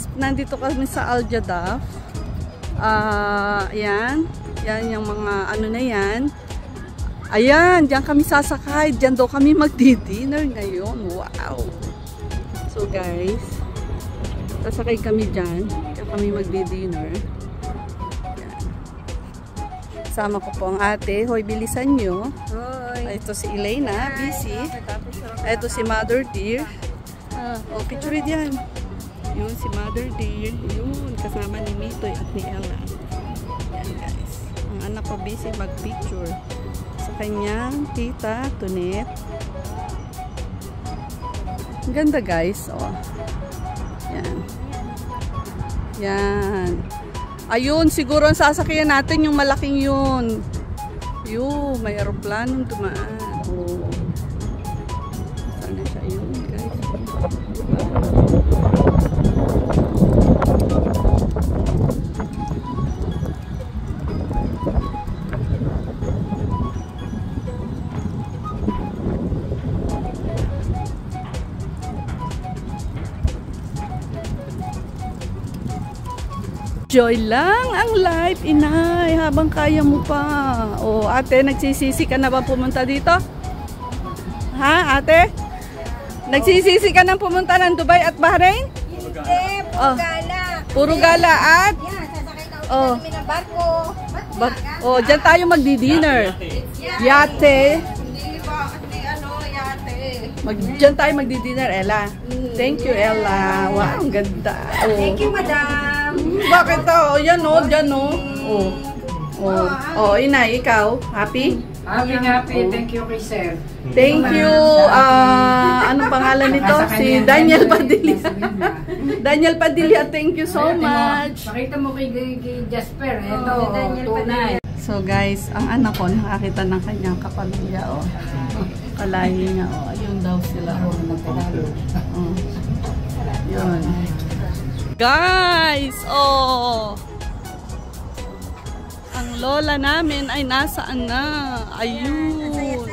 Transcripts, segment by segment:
guys, nandito kami sa Al Jadaf. Ayan. Yan yung mga ano na yan. Ayan, diyan kami sasakay. Diyan daw kami magdi-dinner ngayon. Wow! So guys, sasakay kami diyan. Diyan kami magdi-dinner. Sama ko po ang ate. Hoy, bilisan nyo. Hoy. Ito si Elena, busy. Ito si Mother Dear. Oh, picture diyan. Yun, si Mother Dear. Yun, kasama ni Mitoy at ni Ella. Yan guys. Ang anak ko busy mag-picture sa kanyang tita, Tunet. Ang ganda guys. Oh. Yan. Yan. Ayun, siguro ang sasakyan natin yung malaking yun. Yun, may aeroplanong dumaan. Oh. Sana siya yun guys. Joy lang ang life, inay, habang kaya mo pa. O, ate, nagsisisi ka na ba pumunta dito? Ha, ate? Nagsisisi ka na pumunta ng Dubai at Bahrain? Hindi, puro gala. Puro gala at? Yan, sasakay na ulit kami ng barko. Oh, dyan tayo magdi-dinner. Yate. Hindi ba, kasi yate. Dyan tayo magdi-dinner, Ella. Thank you, Ella. Wow, ang ganda. Oh. Thank you, madam. Bakit to? Yan o, dyan o. Oh, inay, ikaw? Happy? Happy. Thank you, sir. Thank you. Anong pangalan nito? Si Daniel Padilla. Daniel Padilla, thank you so much. Pakita mo kay Jasper. Ito, tunay. So guys, ang anak ko nakakita ng kanyang kapamilya. Oh. Kalahi niya. Oh. Ayun daw sila. Oh. Yun. Guys, oh. Ang lola namin ay nasaan na? Ayun.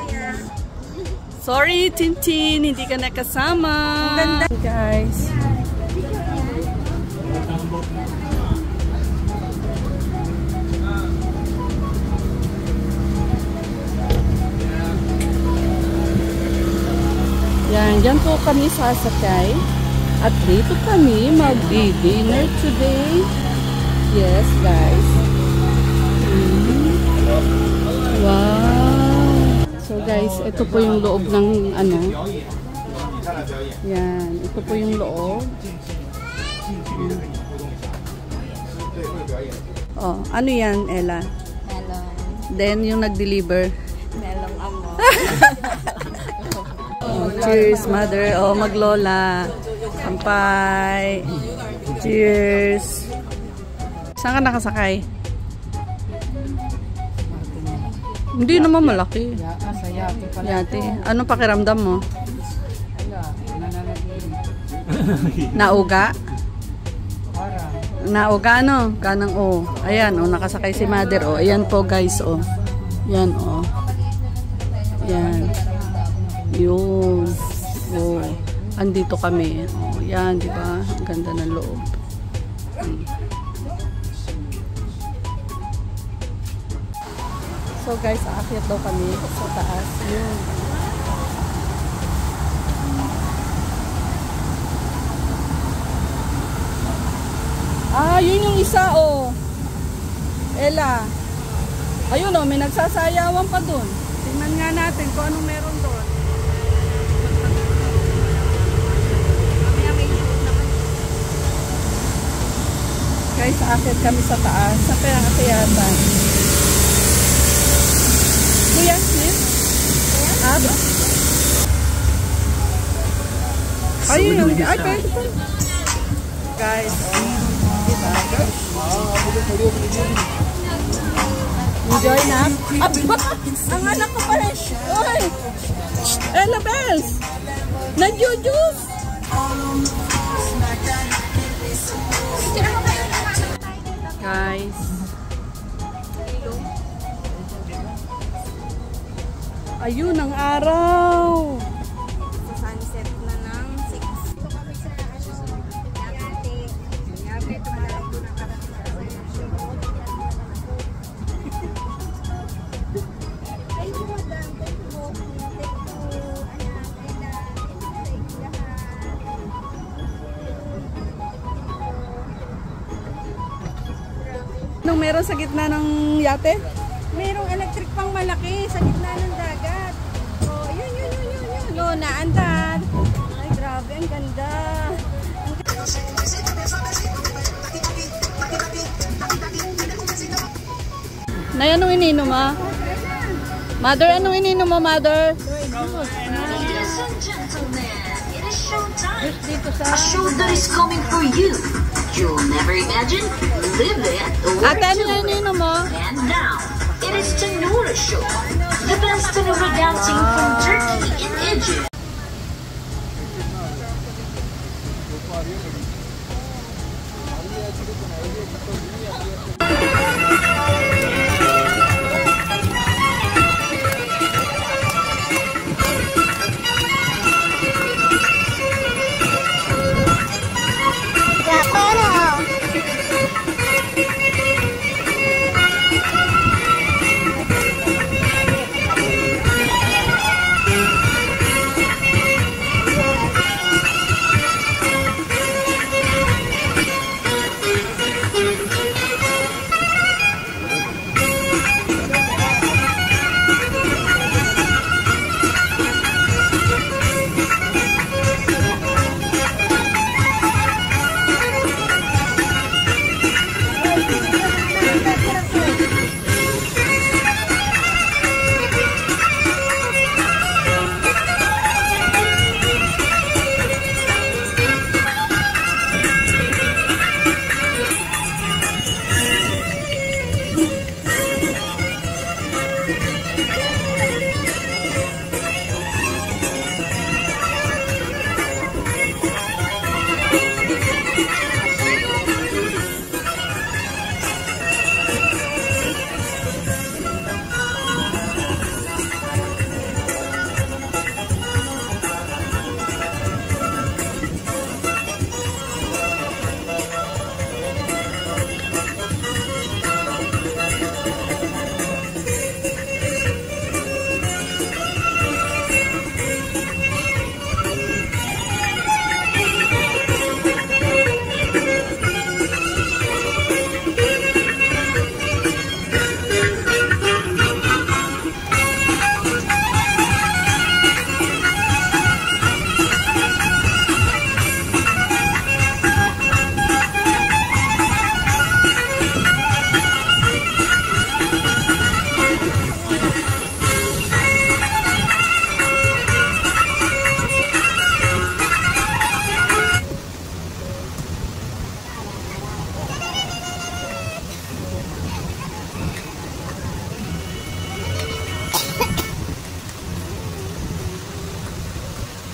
Sorry, Tintin, hindi ka nakasama. Ang ganda, guys. Yan, dyan po kami sasakay. At dito kami mag-dinner today. Yes, guys. Wow. So guys, ito po yung loob ng ano. Yan, ito po yung loob. Oh, ano yan, Ella? Melon. Then yung nag-deliver. Melon amo. Oh, cheers, mother. Oh, maglola. Kampay. Cheers. Saan ka nakasakay? Hindi naman malaki. Yate. Anong pakiramdam mo? Nauga? Nauga ano? Kanang o. Ayan o, nakasakay si mother o. Ayan po guys o. Yan o. Yan. Yun. O. Andito kami. O, yan, di ba? Ang ganda ng loob. So guys, aakyat daw kami sa taas. Yun. Yun yung isa oh. Ella. Ayun oh, may nagsasayawan pa dun. Tingnan nga natin kung anong meron doon. Guys, aakyat kami sa taas. Sa pera-akyatan. Kuya, please. Aba. Ayun, ay, pwede po. Guys, oh. Diba? Enjoy na. Aba! Ang anak ko pala. Oy! Ella Bells! Nag-jujus! Guys. Ayun ang araw. Sa sunset na ng 6. meron sa gitna ng yate? Merong electric pang malaki sa gitna ng dagat. Oh, yun. No, naandar. Ay, grabe, ang ganda. Nay, anong ininom mo? Mother, anong ininom mo, Mother? Ladies and gentlemen, it is showtime. A show that is coming for you. You'll never imagine, live it, or Ate, ano do yung it. ininom mo? And now, it is Tanura Show. The best Tanura dancing from Turkey and Egypt.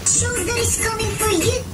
Show that is coming for you.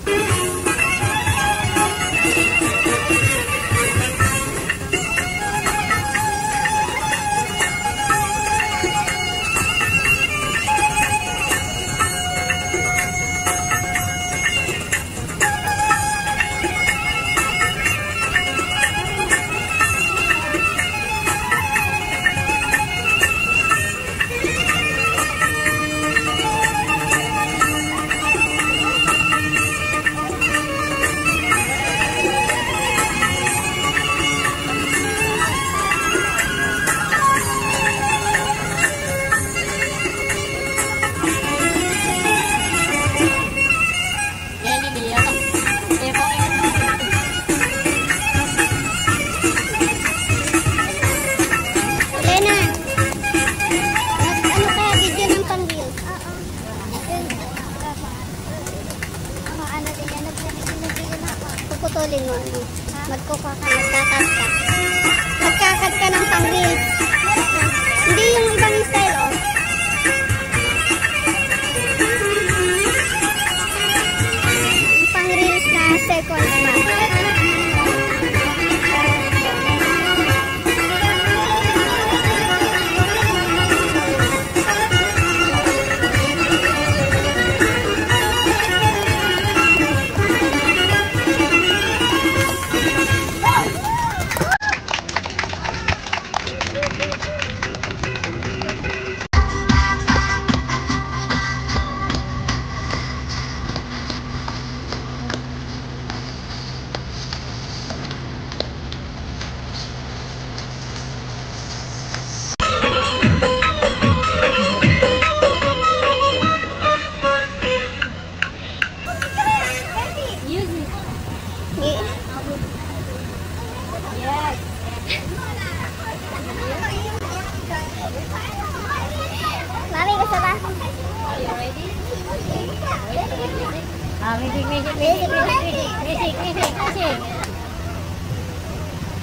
puputulin mo. Magkukuha ka, magkakat ka. Magkakat ka ng pang-reels. Hindi yung ibang style, oh. Pang-reels na seconds pa. Isa ba? Music.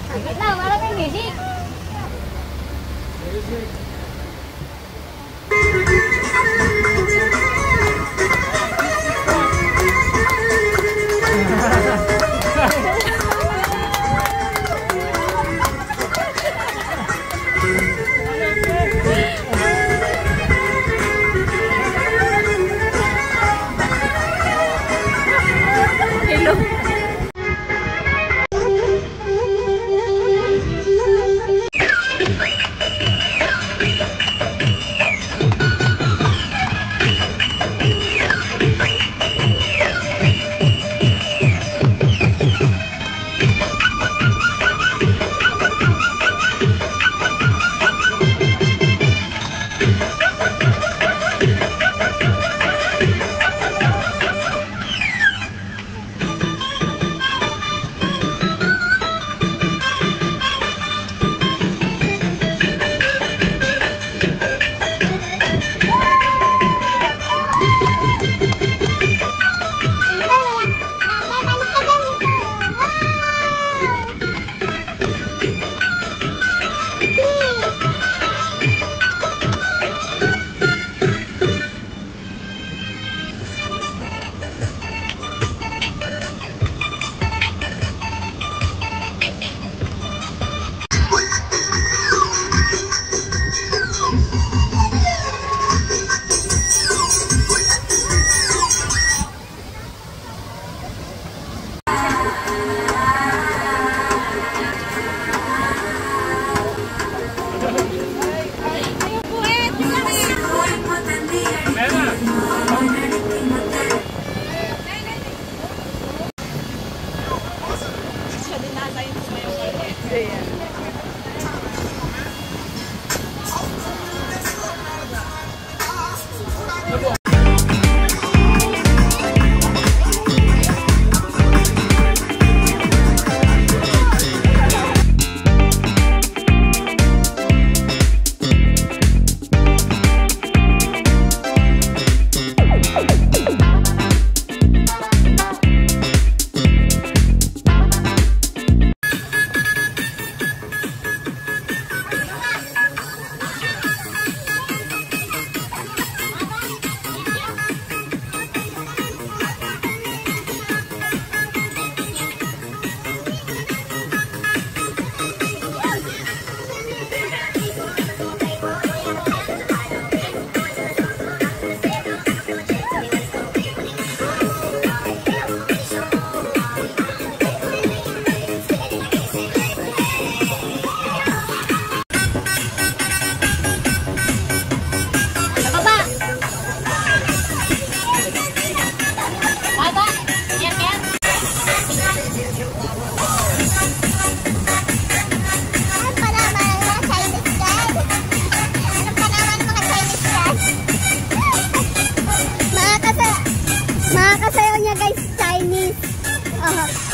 Sakit lang, maraming music.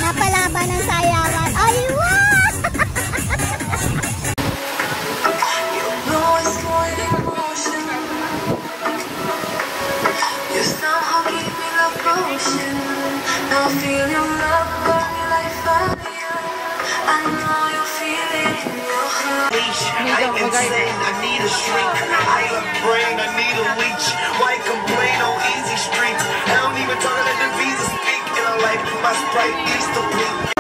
Napalaban ng sayawan. Ay, wow! I'm insane, I need a shrink. I love brain, I need a leech. Why complain on easy streets? I don't even talk to let the visa speak. And I like my Sprite needs to blink.